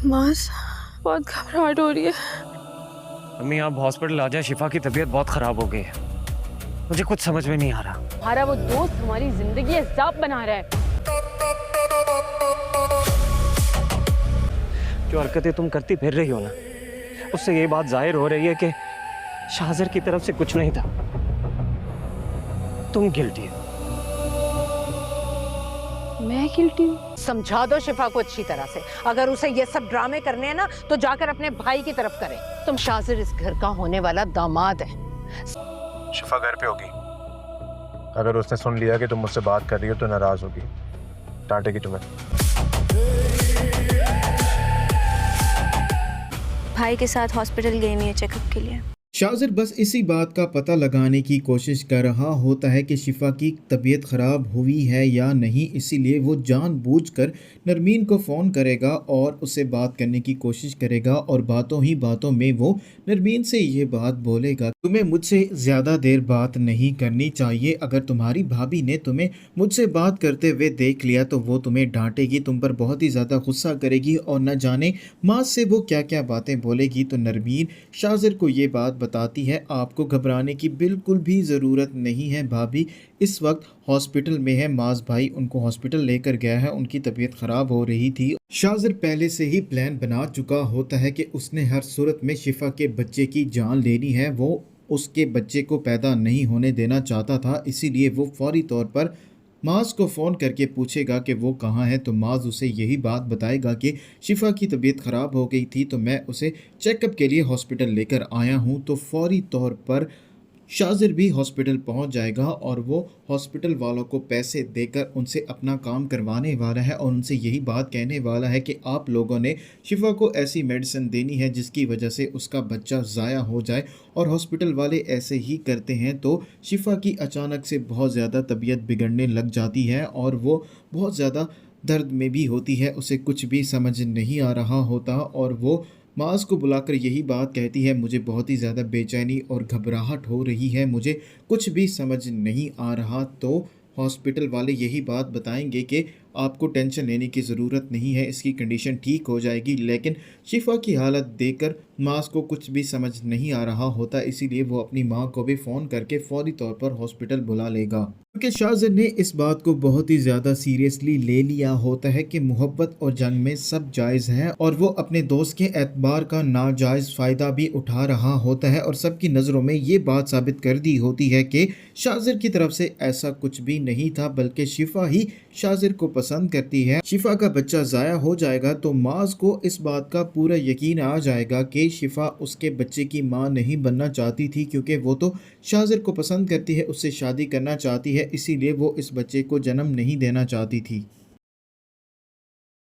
मास, बहुत घबराहट हो रही है। अम्मी आप हॉस्पिटल आ जाए, शिफा की तबीयत बहुत खराब हो गई है। मुझे कुछ समझ में नहीं आ रहा। हमारा वो दोस्त हमारी जिंदगी अज़ाब बना रहा है। जो हरकतें तुम करती फिर रही हो ना, उससे ये बात जाहिर हो रही है कि शाहजर की तरफ से कुछ नहीं था, तुम गिल्टी हो। मैं गिल्टी हूँ? समझा दो शिफा को अच्छी तरह से। अगर उसे ये सब ड्रामे करने हैं ना तो जाकर अपने भाई की तरफ करे। तुम शाजिर इस घर का होने वाला दामाद है। शिफा घर पे होगी। अगर उसने सुन लिया कि तुम मुझसे बात कर रही हो तो नाराज होगी, डांटेगी तुम्हें। भाई के साथ हॉस्पिटल गई हुई है चेकअप के लिए। शाजिर बस इसी बात का पता लगाने की कोशिश कर रहा होता है कि शिफा की तबीयत ख़राब हुई है या नहीं, इसीलिए वो जानबूझकर नरमीन को फ़ोन करेगा और उससे बात करने की कोशिश करेगा और बातों ही बातों में वो नरमीन से ये बात बोलेगा, तुम्हें मुझसे ज़्यादा देर बात नहीं करनी चाहिए। अगर तुम्हारी भाभी ने तुम्हें मुझसे बात करते हुए देख लिया तो वो तुम्हें डांटेगी, तुम पर बहुत ही ज़्यादा गुस्सा करेगी और न जाने माँ से वो क्या क्या बातें बोलेगी। तो नरमीन शाजिर को ये बात बताती है, आपको घबराने की बिल्कुल भी ज़रूरत नहीं है, भाभी इस वक्त हॉस्पिटल में है, माज भाई उनको हॉस्पिटल लेकर गया है, उनकी तबीयत ख़राब हो रही थी। शाजिर पहले से ही प्लान बना चुका होता है कि उसने हर सूरत में शिफा के बच्चे की जान लेनी है, वो उसके बच्चे को पैदा नहीं होने देना चाहता था, इसीलिए वो फौरी तौर पर माज को फ़ोन करके पूछेगा कि वो कहाँ है। तो माज उसे यही बात बताएगा कि शिफा की तबीयत ख़राब हो गई थी तो मैं उसे चेकअप के लिए हॉस्पिटल लेकर आया हूँ। तो फौरी तौर पर शाजिर भी हॉस्पिटल पहुंच जाएगा और वो हॉस्पिटल वालों को पैसे देकर उनसे अपना काम करवाने वाला है और उनसे यही बात कहने वाला है कि आप लोगों ने शिफा को ऐसी मेडिसिन देनी है जिसकी वजह से उसका बच्चा ज़ाया हो जाए। और हॉस्पिटल वाले ऐसे ही करते हैं तो शिफा की अचानक से बहुत ज़्यादा तबीयत बिगड़ने लग जाती है और वो बहुत ज़्यादा दर्द में भी होती है, उसे कुछ भी समझ नहीं आ रहा होता और वो माज को बुलाकर यही बात कहती है, मुझे बहुत ही ज़्यादा बेचैनी और घबराहट हो रही है, मुझे कुछ भी समझ नहीं आ रहा। तो हॉस्पिटल वाले यही बात बताएंगे कि आपको टेंशन लेने की ज़रूरत नहीं है, इसकी कंडीशन ठीक हो जाएगी। लेकिन शिफा की हालत देखकर माज को कुछ भी समझ नहीं आ रहा होता, इसीलिए वो अपनी माँ को भी फ़ोन करके फौरी तौर पर हॉस्पिटल बुला लेगा। क्योंकि शाजिर ने इस बात को बहुत ही ज़्यादा सीरियसली ले लिया होता है कि मोहब्बत और जंग में सब जायज़ है और वो अपने दोस्त के एतबार का नाजायज़ फ़ायदा भी उठा रहा होता है और सबकी नज़रों में ये बात साबित कर दी होती है कि शाजिर की तरफ से ऐसा कुछ भी नहीं था, बल्कि शिफा ही शाजिर को पसंद करती है। शिफा का बच्चा ज़ाया हो जाएगा तो माज को इस बात का पूरा यकीन आ जाएगा कि शिफा उसके बच्चे की माँ नहीं बनना चाहती थी, क्योंकि वो तो शाजिर को पसंद करती है, उससे शादी करना चाहती है, इसीलिए वो इस बच्चे को जन्म नहीं देना चाहती थी।